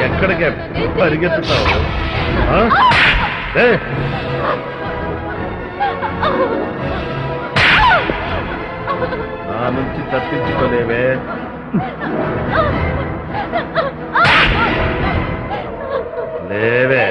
ఎక్కడికి పరిగెత్తుతావు? నా నుంచి తప్పించుకోలేవే. లేవే.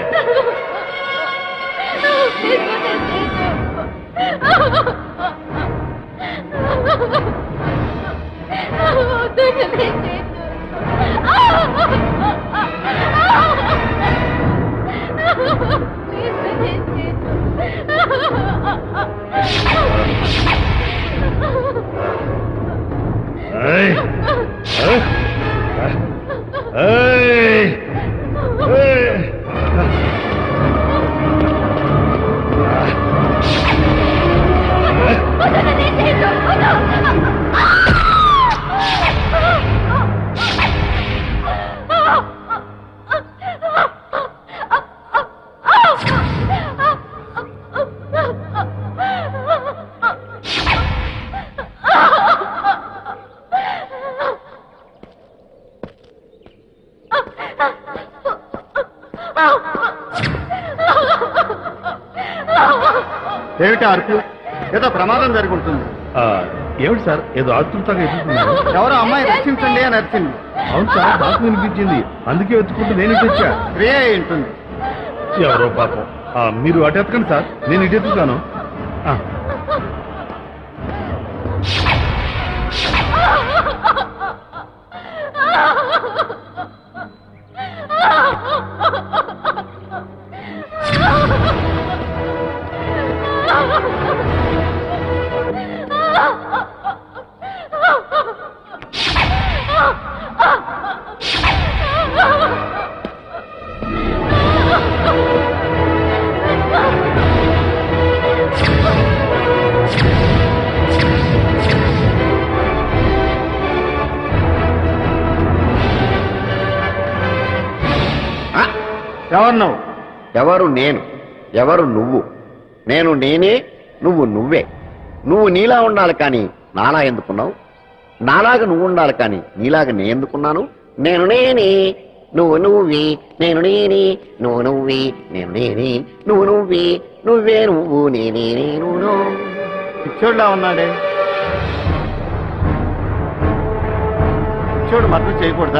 ఏమిటి అరుపు? ఏదో ప్రమాదం జరుగుతుంది. ఏమిటి సార్? ఏదో ఆతృతగా ఎదుగుతున్నారు. ఎవరో అమ్మాయి రక్షించండి అని అరిచింది. అవును సార్, నాకు వినిపించింది. అందుకే వెతుకుంటూ నేను ఇటు వచ్చా. క్రియ ఉంటుంది. ఎవరో పాపం. మీరు అటు ఎత్తకండి సార్, నేను ఇటు ఎత్తుతాను. ఎవరు నువ్వు? ఎవరు నేను? ఎవరు నువ్వు? నేను నేనే, నువ్వు నువ్వే. నువ్వు నీలా ఉండాలి కానీ నాలా ఎందుకున్నావు? నాలాగా నువ్వు ఉండాలి కానీ నీలాగా నేను ఎందుకున్నాను? నేను నేనే, నువ్వు నువ్వే. నేను నేనే, నువ్వు నువ్వే. నేను నేనే, నువ్వు నువ్వే. నువ్వే నువ్వు, నేనే నేను. పిచ్చోడ్లా ఉన్నాడే. పిచ్చోడు మద్దతు చేయకూడదా?